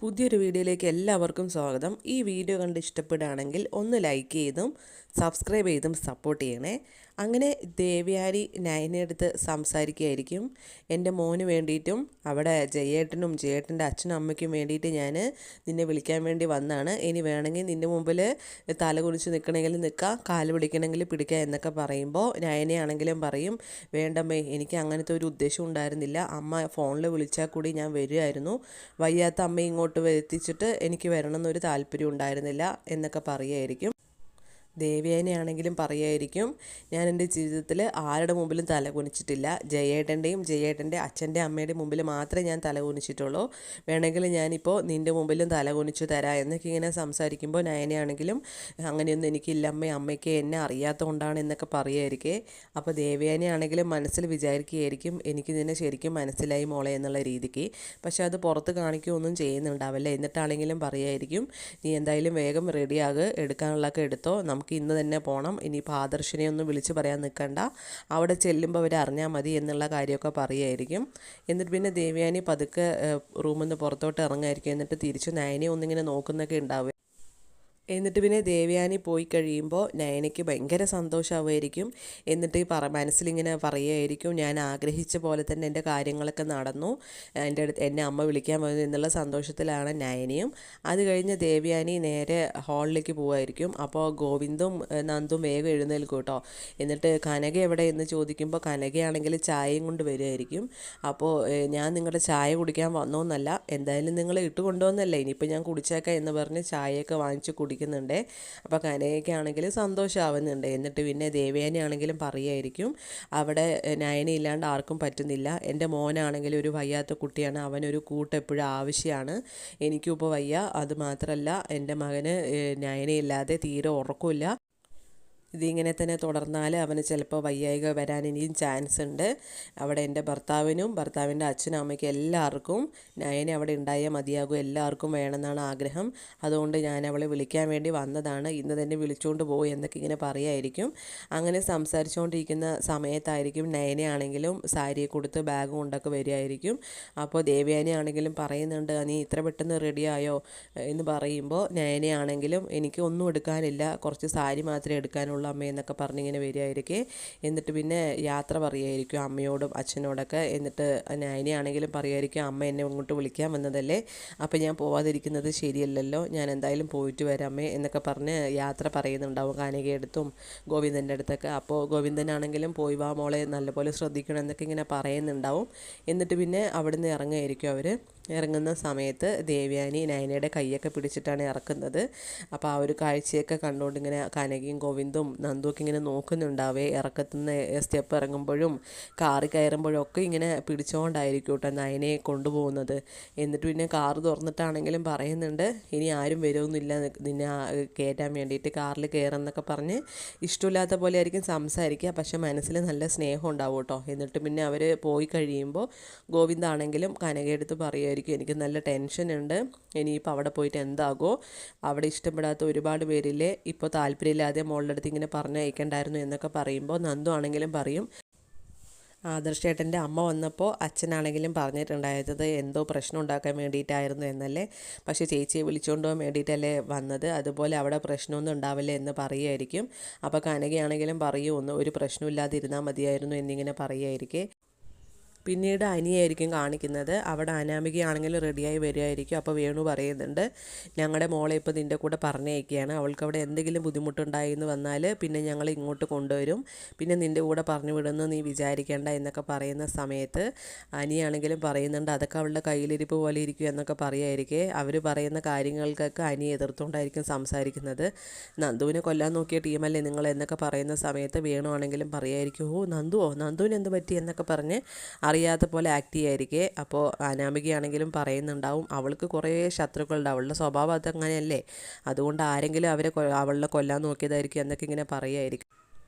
പുതിയൊരു വീഡിയോയിലേക്ക് എല്ലാവർക്കും സ്വാഗതം. ഈ വീഡിയോ കണ്ട് ഇഷ്ടപ്പെടുകയാണെങ്കിൽ ഒന്ന് ലൈക്ക് ചെയ്തും സബ്സ്ക്രൈബ് ചെയ്തും സപ്പോർട്ട് ചെയ്യണേ. അങ്ങനെ ദേവ്യാനി നയനടുത്ത് സംസാരിക്കുകയായിരിക്കും. എൻ്റെ മോന് വേണ്ടിയിട്ടും അവിടെ ജയേട്ടനും ജയേട്ടൻ്റെ അച്ഛനും അമ്മയ്ക്കും വേണ്ടിയിട്ട് ഞാൻ നിന്നെ വിളിക്കാൻ വേണ്ടി വന്നാണ്. ഇനി വേണമെങ്കിൽ നിൻ്റെ മുമ്പിൽ തല കുനിച്ച് നിൽക്കണമെങ്കിൽ നിൽക്കാം, കാല് പിടിക്കണമെങ്കിൽ പിടിക്കുക എന്നൊക്കെ പറയുമ്പോൾ നയനയാണെങ്കിലും പറയും, വേണ്ടമ്മേ, എനിക്ക് അങ്ങനത്തെ ഒരു ഉദ്ദേശം ഉണ്ടായിരുന്നില്ല. അമ്മ ഫോണിൽ വിളിച്ചാൽ കൂടി ഞാൻ വരുമായിരുന്നു. വയ്യാത്ത അമ്മ ഇങ്ങോട്ട് എത്തിച്ചിട്ട് എനിക്ക് വരണമെന്നൊരു താല്പര്യം ഉണ്ടായിരുന്നില്ല എന്നൊക്കെ പറയുമായിരിക്കും. ദേവ്യാനിയാണെങ്കിലും പറയുമായിരിക്കും, ഞാൻ എൻ്റെ ജീവിതത്തിൽ ആരുടെ മുമ്പിലും തല കുനിച്ചിട്ടില്ല. ജയേട്ടൻ്റെയും ജയേട്ടൻ്റെ അച്ഛൻ്റെ അമ്മയുടെ മുമ്പിൽ മാത്രമേ ഞാൻ തല കുനിച്ചിട്ടുള്ളൂ. വേണമെങ്കിൽ ഞാനിപ്പോൾ നിൻ്റെ മുമ്പിലും തല കുനിച്ചു തരാം എന്നൊക്കെ ഇങ്ങനെ സംസാരിക്കുമ്പോൾ നയനയാണെങ്കിലും അങ്ങനെയൊന്നും എനിക്കില്ല അമ്മ, അമ്മയ്ക്ക് എന്നെ അറിയാത്തത് കൊണ്ടാണ് എന്നൊക്കെ പറയുമായിരിക്കേ. അപ്പോൾ ദേവ്യാനിയാണെങ്കിലും മനസ്സിൽ വിചാരിക്കുകയായിരിക്കും, എനിക്ക് നിന്നെ ശരിക്കും മനസ്സിലായി മോളെ എന്നുള്ള രീതിക്ക്. പക്ഷേ അത് പുറത്ത് കാണിക്കുകയൊന്നും ചെയ്യുന്നുണ്ടാവില്ല. എന്നിട്ടാണെങ്കിലും പറയുമായിരിക്കും, നീ എന്തായാലും വേഗം റെഡിയാകുക, എടുക്കാനുള്ളതൊക്കെ എടുത്തോ, നമുക്ക് ഇന്ന് തന്നെ പോകണം. ഇനിയിപ്പോൾ ആദർശിനെ ഒന്നും വിളിച്ച് പറയാൻ നിൽക്കണ്ട, അവിടെ ചെല്ലുമ്പോൾ അവർ അറിഞ്ഞാൽ മതി എന്നുള്ള കാര്യമൊക്കെ പറയുമായിരിക്കും. എന്നിട്ട് പിന്നെ ദേവ്യാനി പതുക്കെ റൂമിൽ നിന്ന് പുറത്തോട്ട് ഇറങ്ങായിരിക്കും. എന്നിട്ട് തിരിച്ച് നയനെ ഒന്നിങ്ങനെ നോക്കുന്നൊക്കെ ഉണ്ടാവുക. എന്നിട്ട് പിന്നെ ദേവ്യാനി പോയി കഴിയുമ്പോൾ നയനയ്ക്ക് ഭയങ്കര സന്തോഷമാവുമായിരിക്കും. എന്നിട്ട് മനസ്സിലിങ്ങനെ പറയുമായിരിക്കും, ഞാൻ ആഗ്രഹിച്ച പോലെ തന്നെ എൻ്റെ കാര്യങ്ങളൊക്കെ നടന്നു, എന്നെ അമ്മ വിളിക്കാൻ വന്നു എന്നുള്ള സന്തോഷത്തിലാണ് നയനയും. അത് കഴിഞ്ഞ് ദേവ്യാനി നേരെ ഹാളിലേക്ക് പോവുമായിരിക്കും. അപ്പോൾ ഗോവിന്ദും നന്ദും വേഗം എഴുന്നേൽക്കും കേട്ടോ. എന്നിട്ട് കനക എവിടെ എന്ന് ചോദിക്കുമ്പോൾ കനകയാണെങ്കിൽ ചായയും കൊണ്ട് വരുമായിരിക്കും. അപ്പോൾ ഞാൻ നിങ്ങളുടെ ചായ കുടിക്കാൻ വന്നോന്നല്ല, എന്തായാലും നിങ്ങൾ ഇട്ട് കൊണ്ടുവന്നല്ലേ, ഇനിയിപ്പോൾ ഞാൻ കുടിച്ചേക്കാം എന്ന് പറഞ്ഞ് ചായയൊക്കെ വാങ്ങിച്ച് കുടിക്കുന്നുണ്ട്. അപ്പോൾ കനകയ്ക്കാണെങ്കിൽ സന്തോഷമാവുന്നുണ്ട്. എന്നിട്ട് പിന്നെ ദേവയാനി ആണെങ്കിലും പറയുമായിരിക്കും, അവിടെ നയന ഇല്ലാണ്ട് ആർക്കും പറ്റുന്നില്ല, എൻ്റെ മോനാണെങ്കിലും ഒരു വയ്യാത്ത കുട്ടിയാണ്, അവനൊരു കൂട്ട് എപ്പോഴും ആവശ്യമാണ്, എനിക്കും ഇപ്പോൾ വയ്യ. അതുമാത്രമല്ല എൻ്റെ മകന് നയനയില്ലാതെ തീരെ ഉറക്കമില്ല. ഇതിങ്ങനെ തന്നെ തുടർന്നാൽ അവന് ചിലപ്പോൾ വയ്യായിക വരാൻ ഇനിയും ചാൻസ് ഉണ്ട്. അവിടെ എൻ്റെ ഭർത്താവിനും ഭർത്താവിൻ്റെ അച്ഛനും അമ്മയ്ക്കും എല്ലാവർക്കും നയനെ അവിടെ ഉണ്ടായാൽ മതിയാകും, എല്ലാവർക്കും വേണമെന്നാണ് ആഗ്രഹം. അതുകൊണ്ട് ഞാൻ അവളെ വിളിക്കാൻ വേണ്ടി വന്നതാണ്, ഇന്ന് തന്നെ വിളിച്ചുകൊണ്ട് പോകും എന്നൊക്കെ ഇങ്ങനെ പറയുമായിരിക്കും. അങ്ങനെ സംസാരിച്ചുകൊണ്ടിരിക്കുന്ന സമയത്തായിരിക്കും നയനയാണെങ്കിലും സാരിയെ കൊടുത്ത് ബാഗ് കൊണ്ടൊക്കെ വരികയായിരിക്കും. അപ്പോൾ ദേവയാനി ആണെങ്കിലും പറയുന്നുണ്ട്, നീ ഇത്ര പെട്ടെന്ന് റെഡിയായോ എന്ന് പറയുമ്പോൾ നയനയാണെങ്കിലും എനിക്ക് ഒന്നും എടുക്കാനില്ല, കുറച്ച് സാരി മാത്രമേ എടുക്കാനുള്ളൂ അമ്മയെന്നൊക്കെ പറഞ്ഞിങ്ങനെ വരികയായിരിക്കും. എന്നിട്ട് പിന്നെ യാത്ര പറയുമായിരിക്കും അമ്മയോടും അച്ഛനോടൊക്കെ. എന്നിട്ട് നയനയാണെങ്കിലും പറയുമായിരിക്കും, അമ്മ എന്നെ ഇങ്ങോട്ട് വിളിക്കാൻ വന്നതല്ലേ, അപ്പോൾ ഞാൻ പോവാതിരിക്കുന്നത് ശരിയല്ലല്ലോ, ഞാൻ എന്തായാലും പോയിട്ട് വരാമേ എന്നൊക്കെ പറഞ്ഞ് യാത്ര പറയുന്നുണ്ടാവും കനകയെടുത്തും ഗോവിന്ദൻ്റെ അടുത്തൊക്കെ. അപ്പോൾ ഗോവിന്ദനാണെങ്കിലും പോയി വാ മോളെ, നല്ലപോലെ ശ്രദ്ധിക്കണം എന്നൊക്കെ ഇങ്ങനെ പറയുന്നുണ്ടാവും. എന്നിട്ട് പിന്നെ അവിടുന്ന് ഇറങ്ങുമായിരിക്കും. അവർ ഇറങ്ങുന്ന സമയത്ത് ദേവയാനി നയനയുടെ കൈയൊക്കെ പിടിച്ചിട്ടാണ് ഇറക്കുന്നത്. അപ്പോൾ ആ ഒരു കാഴ്ചയൊക്കെ കണ്ടുകൊണ്ട് ഇങ്ങനെ കനകയും ഗോവിന്ദും നന്ദുവൊക്കെ ഇങ്ങനെ നോക്കുന്നുണ്ടാവേ. ഇറക്കത്തുനിന്ന് സ്റ്റെപ്പ് ഇറങ്ങുമ്പോഴും കാറ് കയറുമ്പോഴും ഒക്കെ ഇങ്ങനെ പിടിച്ചുകൊണ്ടായിരിക്കും കേട്ടോ നയനയെ കൊണ്ടുപോകുന്നത്. എന്നിട്ട് പിന്നെ കാറ് തുറന്നിട്ടാണെങ്കിലും പറയുന്നുണ്ട്, ഇനി ആരും വരുമൊന്നുമില്ല നിന്നെ കയറ്റാൻ വേണ്ടിയിട്ട്, കാറിൽ കയറുന്നൊക്കെ പറഞ്ഞ് ഇഷ്ടമില്ലാത്ത പോലെ ആയിരിക്കും സംസാരിക്കുക, പക്ഷെ മനസ്സിൽ നല്ല സ്നേഹം ഉണ്ടാവും കേട്ടോ. എന്നിട്ട് പിന്നെ അവർ പോയി കഴിയുമ്പോൾ ഗോവിന്ദാണെങ്കിലും കനകയെടുത്ത് പറയുമായിരിക്കും, എനിക്ക് നല്ല ടെൻഷനുണ്ട്, ഇനിയിപ്പോൾ അവിടെ പോയിട്ട് എന്താകോ, അവിടെ ഇഷ്ടപ്പെടാത്ത ഒരുപാട് പേരില്ലേ, ഇപ്പോൾ താല്പര്യമില്ലാതെ മോളുടെ അടുത്ത് ഇങ്ങനെ പറഞ്ഞയക്കണ്ടായിരുന്നു എന്നൊക്കെ പറയുമ്പോൾ നന്ദു ആണെങ്കിലും പറയും, ആദർശേട്ടൻ്റെ അമ്മ വന്നപ്പോൾ അച്ഛനാണെങ്കിലും പറഞ്ഞിട്ടുണ്ടായിരുന്നത് എന്തോ പ്രശ്നം ഉണ്ടാക്കാൻ വേണ്ടിയിട്ടായിരുന്നു എന്നല്ലേ, പക്ഷേ ചേച്ചിയെ വിളിച്ചുകൊണ്ട് പോകാൻ വേണ്ടിയിട്ടല്ലേ വന്നത്, അതുപോലെ അവിടെ പ്രശ്നമൊന്നും ഉണ്ടാവില്ലേ എന്ന് പറയുമായിരിക്കും. അപ്പോൾ കനകയാണെങ്കിലും പറയുമൊന്നും ഒരു പ്രശ്നമില്ലാതിരുന്നാൽ മതിയായിരുന്നു എന്നിങ്ങനെ പറയുമായിരിക്കും. പിന്നീട് അനിയായിരിക്കും കാണിക്കുന്നത്. അവിടെ അനാമികയാണെങ്കിലും റെഡിയായി വരികയായിരിക്കും. അപ്പോൾ വേണു പറയുന്നുണ്ട്, ഞങ്ങളുടെ മോളെ ഇപ്പോൾ നിൻ്റെ കൂടെ പറഞ്ഞയക്കുകയാണ്, അവൾക്ക് അവിടെ എന്തെങ്കിലും ബുദ്ധിമുട്ടുണ്ടായി എന്ന് വന്നാൽ പിന്നെ ഞങ്ങൾ ഇങ്ങോട്ട് കൊണ്ടുവരും, പിന്നെ നിൻ്റെ കൂടെ പറഞ്ഞു വിടുന്നു നീ വിചാരിക്കേണ്ട എന്നൊക്കെ പറയുന്ന സമയത്ത് അനിയാണെങ്കിലും പറയുന്നുണ്ട്, അതൊക്കെ അവളുടെ കയ്യിലിരിപ്പ് പോലെ ഇരിക്കും എന്നൊക്കെ പറയുമായിരിക്കേ. അവർ പറയുന്ന കാര്യങ്ങൾക്കൊക്കെ അനി എതിർത്തുകൊണ്ടായിരിക്കും സംസാരിക്കുന്നത്. നന്ദുവിനെ കൊല്ലാൻ നോക്കിയ ടീമല്ലേ നിങ്ങൾ എന്നൊക്കെ പറയുന്ന സമയത്ത് വേണു ആണെങ്കിലും പറയുമായിരിക്കും, ഓ നന്ദുവിന് എന്ത് പറ്റി എന്നൊക്കെ പറഞ്ഞ് അറിയാത്ത പോലെ ആക്ട് ചെയ്യായിരിക്കേ. അപ്പോൾ അനാമികയാണെങ്കിലും പറയുന്നുണ്ടാവും, അവൾക്ക് കുറേ ശത്രുക്കളുണ്ട്, അവളുടെ സ്വഭാവം അതങ്ങനെയല്ലേ, അതുകൊണ്ട് ആരെങ്കിലും അവളെ കൊല്ലാൻ നോക്കിയതായിരിക്കും എന്നൊക്കെ ഇങ്ങനെ പറയുമായിരിക്കും.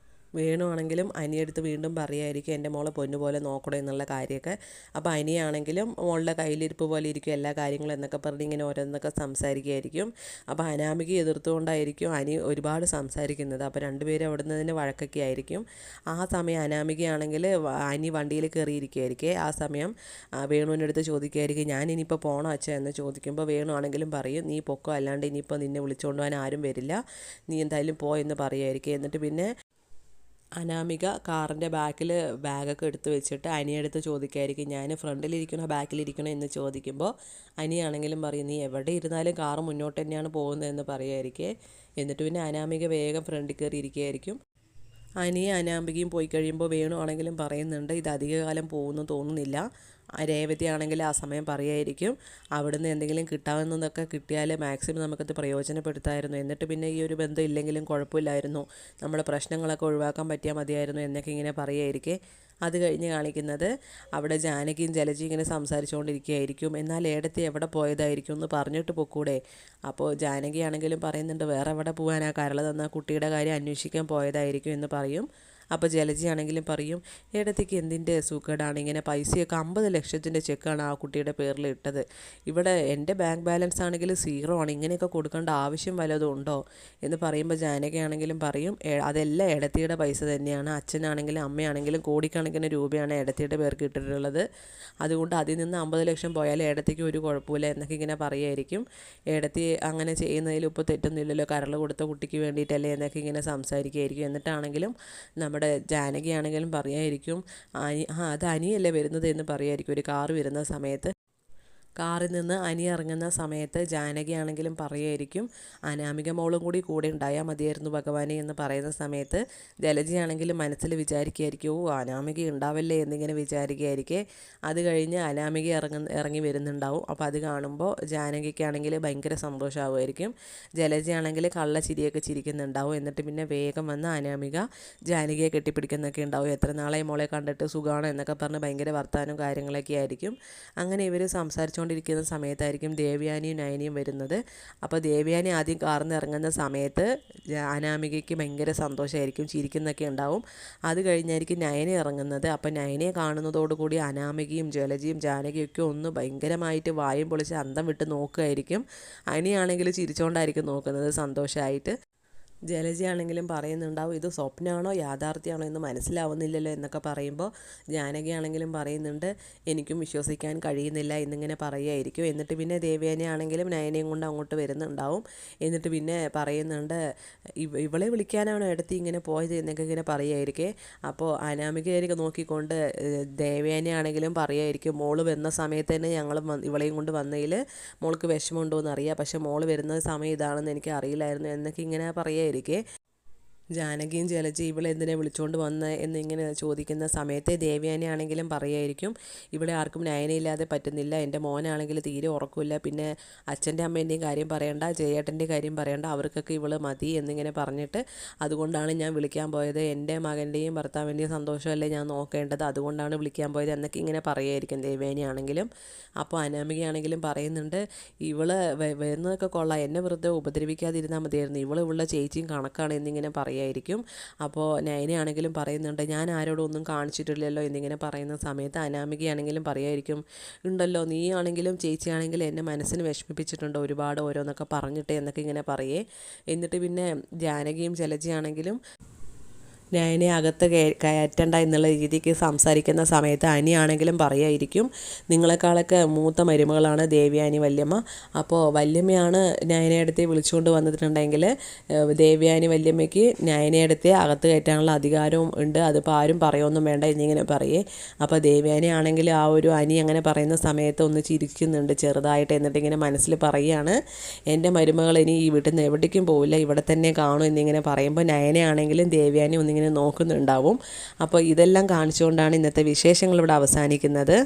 വേണുവാണെങ്കിലും അനിയടുത്ത് വീണ്ടും പറയുമായിരിക്കും എൻ്റെ മോളെ പൊന്നുപോലെ നോക്കണം എന്നുള്ള കാര്യമൊക്കെ. അപ്പോൾ അനിയാണെങ്കിലും മോളുടെ കയ്യിലിരിപ്പ് പോലെ ഇരിക്കും എല്ലാ കാര്യങ്ങളും എന്നൊക്കെ പറഞ്ഞ് ഇങ്ങനെ ഓരോന്നൊക്കെ സംസാരിക്കുമായിരിക്കും. അപ്പോൾ അനാമിക എതിർത്തുകൊണ്ടായിരിക്കും അനി ഒരുപാട് സംസാരിക്കുന്നത്. അപ്പോൾ രണ്ടുപേരും അവിടെ നിന്ന് വഴക്കൊക്കെ ആയിരിക്കും. ആ സമയം അനാമികയാണെങ്കിൽ അനി വണ്ടിയിൽ കയറിയിരിക്കുകയായിരിക്കും. ആ സമയം വേണുവിൻ്റെ അടുത്ത് ചോദിക്കുമായിരിക്കും, ഞാൻ ഇനിയിപ്പോൾ പോകണോ അച്ഛൻ എന്ന് ചോദിക്കുമ്പോൾ വേണു ആണെങ്കിലും പറയും, നീ പൊക്കോ, അല്ലാണ്ട് ഇനിയിപ്പോൾ നിന്നെ വിളിച്ചുകൊണ്ട് പോകാൻ ആരും വരില്ല, നീ എന്തായാലും പോ എന്ന് പറയുമായിരിക്കും. എന്നിട്ട് പിന്നെ അനാമിക കാറിൻ്റെ ബാക്കിൽ ബാഗൊക്കെ എടുത്ത് വെച്ചിട്ട് അനിയടുത്ത് ചോദിക്കുമായിരിക്കും, ഞാൻ ഫ്രണ്ടിലിരിക്കണോ ബാക്കിലിരിക്കണോ എന്ന് ചോദിക്കുമ്പോൾ അനിയാണെങ്കിലും പറയും, നീ എവിടെ ഇരുന്നാലും കാറ് മുന്നോട്ട് തന്നെയാണ് പോകുന്നതെന്ന് പറയുമായിരിക്കും. എന്നിട്ട് പിന്നെ അനാമിക വേഗം ഫ്രണ്ടിൽ കയറി ഇരിക്കുകയായിരിക്കും. അനിയും അനാമികയും പോയി കഴിയുമ്പോൾ വേണു ആണെങ്കിലും പറയുന്നുണ്ട്, ഇത് അധികകാലം പോകുമെന്ന് തോന്നുന്നില്ല. രേവതി ആണെങ്കിൽ ആ സമയം പറയുമായിരിക്കും, അവിടുന്ന് എന്തെങ്കിലും കിട്ടാവുന്നതൊക്കെ കിട്ടിയാൽ മാക്സിമം നമുക്കത് പ്രയോജനപ്പെടുത്താമായിരുന്നു, എന്നിട്ട് പിന്നെ ഈ ഒരു ബന്ധം ഇല്ലെങ്കിലും കുഴപ്പമില്ലായിരുന്നു, നമ്മുടെ പ്രശ്നങ്ങളൊക്കെ ഒഴിവാക്കാൻ പറ്റിയാൽ മതിയായിരുന്നു എന്നൊക്കെ ഇങ്ങനെ പറയുമായിരിക്കും. അത് കഴിഞ്ഞ് കാണിക്കുന്നത് അവിടെ ജാനകിയും ജലജിയും ഇങ്ങനെ സംസാരിച്ചുകൊണ്ടിരിക്കുകയായിരിക്കും. എന്നാൽ ഏടത്തി എവിടെ പോയതായിരിക്കും എന്ന് പറഞ്ഞിട്ട് പൊക്കൂടെ. അപ്പോൾ ജാനകി ആണെങ്കിലും പറയുന്നുണ്ട്, വേറെ എവിടെ പോകാനാ, കരൾ തന്ന കുട്ടിയുടെ കാര്യം അന്വേഷിക്കാൻ പോയതായിരിക്കും എന്ന് പറയും. അപ്പോൾ ജലജി ആണെങ്കിലും പറയും, ഏടത്തേക്ക് എന്തിൻ്റെ സൂക്കേടാണ്, ഇങ്ങനെ പൈസയൊക്കെ 50 ലക്ഷത്തിൻ്റെ ചെക്കാണ് ആ കുട്ടിയുടെ പേരിൽ ഇട്ടത്, ഇവിടെ എൻ്റെ ബാങ്ക് ബാലൻസ് ആണെങ്കിൽ 0 ആണ്, ഇങ്ങനെയൊക്കെ കൊടുക്കേണ്ട ആവശ്യം വല്ലതും ഉണ്ടോ എന്ന് പറയുമ്പോൾ ജാനകി ആണെങ്കിലും പറയും, അതെല്ലാം ഏടത്തിയുടെ പൈസ തന്നെയാണ്, അച്ഛനാണെങ്കിലും അമ്മയാണെങ്കിലും കോടിക്കണക്കിന് രൂപയാണ് ഏടത്തിയുടെ പേർക്ക് ഇട്ടിട്ടുള്ളത്, അതുകൊണ്ട് അതിൽ നിന്ന് 50 ലക്ഷം പോയാൽ ഏടത്തിക്ക് ഒരു കുഴപ്പമില്ല എന്നൊക്കെ ഇങ്ങനെ പറയുമായിരിക്കും. ഏടത്തി അങ്ങനെ ചെയ്യുന്നതിൽ ഇപ്പോൾ തെറ്റൊന്നുമില്ലല്ലോ, കരൾ കൊടുത്ത കുട്ടിക്ക് വേണ്ടിയിട്ടല്ലേ എന്നൊക്കെ ഇങ്ങനെ സംസാരിക്കുകയായിരിക്കും. എന്നിട്ടാണെങ്കിലും നമ്മുടെ ജാനകിയാണെങ്കിലും പറയുമായിരിക്കും, അത് അനിയല്ലേ വരുന്നത് എന്ന് പറയുമായിരിക്കും. ഒരു കാറ് വരുന്ന സമയത്ത് കാറിൽ നിന്ന് അനി ഇറങ്ങുന്ന സമയത്ത് ജാനകിയാണെങ്കിലും പറയുമായിരിക്കും, അനാമിക മോളും കൂടെ ഉണ്ടായാൽ മതിയായിരുന്നു ഭഗവാനെ എന്ന് പറയുന്ന സമയത്ത് ജലജിയാണെങ്കിലും മനസ്സിൽ വിചാരിക്കുകയായിരിക്കും, അനാമിക ഉണ്ടാവല്ലേ എന്നിങ്ങനെ വിചാരിക്കുകയായിരിക്കും. അത് കഴിഞ്ഞ് അനാമിക ഇറങ്ങി വരുന്നുണ്ടാവും. അപ്പോൾ അത് കാണുമ്പോൾ ജാനകിക്കാണെങ്കിൽ ഭയങ്കര സന്തോഷമാകുമായിരിക്കും. ജലജിയാണെങ്കിൽ കള്ളച്ചിരിയൊക്കെ ചിരിക്കുന്നുണ്ടാവും. എന്നിട്ട് പിന്നെ വേഗം വന്ന് അനാമിക ജാനകിയെ കെട്ടിപ്പിടിക്കുന്നൊക്കെ ഉണ്ടാവും. എത്ര നാളായി മോളെ കണ്ടിട്ട്, സുഖമാണോ എന്നൊക്കെ പറഞ്ഞ് ഭയങ്കര വർത്താനം കാര്യങ്ങളൊക്കെ ആയിരിക്കും. അങ്ങനെ ഇവർ സംസാരിച്ചുകൊണ്ടിരിക്കുന്ന സമയത്തായിരിക്കും ദേവയാനിയും നയനിയും വരുന്നത്. അപ്പോൾ ദേവയാനി ആദ്യം കാറിൽ നിന്ന് ഇറങ്ങുന്ന സമയത്ത് അനാമികയ്ക്ക് ഭയങ്കര സന്തോഷമായിരിക്കും, ചിരിക്കുന്നൊക്കെ ഉണ്ടാവും. അത് കഴിഞ്ഞായിരിക്കും നയന ഇറങ്ങുന്നത്. അപ്പോൾ നയനയെ കാണുന്നതോടുകൂടി അനാമികയും ജലജിയും ജാനകിയും ഒക്കെ ഒന്ന് ഭയങ്കരമായിട്ട് വായും പൊളിച്ച് അന്തം വിട്ട് നോക്കുകയായിരിക്കും. അനിയാണെങ്കിൽ ചിരിച്ചുകൊണ്ടായിരിക്കും നോക്കുന്നത് സന്തോഷമായിട്ട്. ജലജയാണെങ്കിലും പറയുന്നുണ്ടാവും, ഇത് സ്വപ്നമാണോ യാഥാർത്ഥ്യമാണോ എന്ന് മനസ്സിലാവുന്നില്ലല്ലോ എന്നൊക്കെ പറയുമ്പോൾ ജാനകിയാണെങ്കിലും പറയുന്നുണ്ട്, എനിക്കും വിശ്വസിക്കാൻ കഴിയുന്നില്ല എന്നിങ്ങനെ പറയുമായിരിക്കും. എന്നിട്ട് പിന്നെ ദേവയാനിയാണെങ്കിലും നയനയും കൊണ്ട് അങ്ങോട്ട് വരുന്നുണ്ടാവും. എന്നിട്ട് പിന്നെ പറയുന്നുണ്ട്, ഇവളെ വിളിക്കാനാണോ എടുത്ത് ഇങ്ങനെ പോയത് എന്നൊക്കെ ഇങ്ങനെ പറയുമായിരിക്കും. അപ്പോൾ അനാമികയായിരിക്കും നോക്കിക്കൊണ്ട് ദേവയാനിയാണെങ്കിലും പറയുമായിരിക്കും, മോള് വരുന്ന സമയത്ത് തന്നെ ഞങ്ങൾ ഇവളെയും കൊണ്ട് വന്നതിൽ മോൾക്ക് വിഷമമുണ്ടോ എന്നറിയാം, പക്ഷേ മോള് വരുന്ന സമയം ഇതാണെന്ന് എനിക്ക് അറിയില്ലായിരുന്നു എന്നൊക്കെ ഇങ്ങനെ പറയുമായിരിക്കും. ജാനകിയും ജലജി ഇവളെ എന്തിനെ വിളിച്ചുകൊണ്ട് വന്ന് എന്നിങ്ങനെ ചോദിക്കുന്ന സമയത്ത് ദേവയാനി ആണെങ്കിലും പറയുമായിരിക്കും, ഇവിടെ ആർക്കും നയനയില്ലാതെ പറ്റുന്നില്ല, എൻ്റെ മോനാണെങ്കിൽ തീരെ ഉറക്കമില്ല, പിന്നെ അച്ഛൻ്റെ അമ്മേൻ്റെയും കാര്യം പറയണ്ട, ജയേട്ടൻ്റെ കാര്യം പറയണ്ട, അവർക്കൊക്കെ ഇവള് മതി എന്നിങ്ങനെ പറഞ്ഞിട്ട് അതുകൊണ്ടാണ് ഞാൻ വിളിക്കാൻ പോയത്, എൻ്റെ മകൻ്റെയും ഭർത്താവിൻ്റെയും സന്തോഷമല്ലേ ഞാൻ നോക്കേണ്ടത്, അതുകൊണ്ടാണ് വിളിക്കാൻ പോയത് എന്നൊക്കെ ഇങ്ങനെ പറയുമായിരിക്കും ദേവയാനി ആണെങ്കിലും. അപ്പോൾ അനാമികയാണെങ്കിലും പറയുന്നുണ്ട്, ഇവള് വരുന്നതൊക്കെ കൊള്ളാം, എന്നെ വെറുതെ ഉപദ്രവിക്കാതിരുന്നാൽ മതിയായിരുന്നു, ഇവളുള്ള ചേച്ചിയും കണക്കാണ് എന്നിങ്ങനെ പറയുമായിരിക്കും. അപ്പോൾ നയനയാണെങ്കിലും പറയുന്നുണ്ട്, ഞാൻ ആരോടും ഒന്നും കാണിച്ചിട്ടില്ലല്ലോ എന്നിങ്ങനെ പറയുന്ന സമയത്ത് അനാമികയാണെങ്കിലും പറയുമായിരിക്കും, ഉണ്ടല്ലോ, നീ ആണെങ്കിലും ചേച്ചിയാണെങ്കിലും എന്നെ മനസ്സിന് വിഷമിപ്പിച്ചിട്ടുണ്ട് ഒരുപാട് ഓരോന്നൊക്കെ പറഞ്ഞിട്ട് എന്നൊക്കെ ഇങ്ങനെ പറയേ. എന്നിട്ട് പിന്നെ ജാനകിയും ജലജിയാണെങ്കിലും നയനെ അകത്ത് കയറ്റണ്ട എന്നുള്ള രീതിക്ക് സംസാരിക്കുന്ന സമയത്ത് അനിയാണെങ്കിലും പറയുമായിരിക്കും, നിങ്ങളെക്കാളൊക്കെ മൂത്ത മരുമകളാണ് ദേവയാനി വല്യമ്മ, അപ്പോൾ വല്യമ്മയാണ് നയനയെടുത്ത് വിളിച്ചുകൊണ്ട് വന്നിട്ടുണ്ടെങ്കിൽ ദേവയാനി വല്യമ്മയ്ക്ക് നയനയെടുത്ത് അകത്ത് കയറ്റാനുള്ള അധികാരവും ഉണ്ട്, അതിപ്പോൾ ആരും പറയുമൊന്നും വേണ്ട എന്നിങ്ങനെ പറയേ. അപ്പോൾ ദേവയാനി ആണെങ്കിൽ ആ ഒരു അനി അങ്ങനെ പറയുന്ന സമയത്ത് ഒന്ന് ചിരിക്കുന്നുണ്ട് ചെറുതായിട്ട്. എന്നിട്ട് ഇങ്ങനെ മനസ്സിൽ പറയുകയാണ്, എൻ്റെ മരുമകൾ ഇനി ഈ വീട്ടിൽ നിന്ന് എവിടേക്കും പോവില്ല, ഇവിടെ തന്നെ കാണും എന്നിങ്ങനെ പറയുമ്പോൾ നയനയാണെങ്കിലും ദേവയാനി ഒന്നിങ്ങനെ നോക്കുന്നുണ്ടാവും. അപ്പോൾ ഇതെല്ലാം കാണിച്ചുകൊണ്ടാണ് ഇന്നത്തെ വിശേഷങ്ങൾ ഇവിടെ അവസാനിക്കുന്നത്.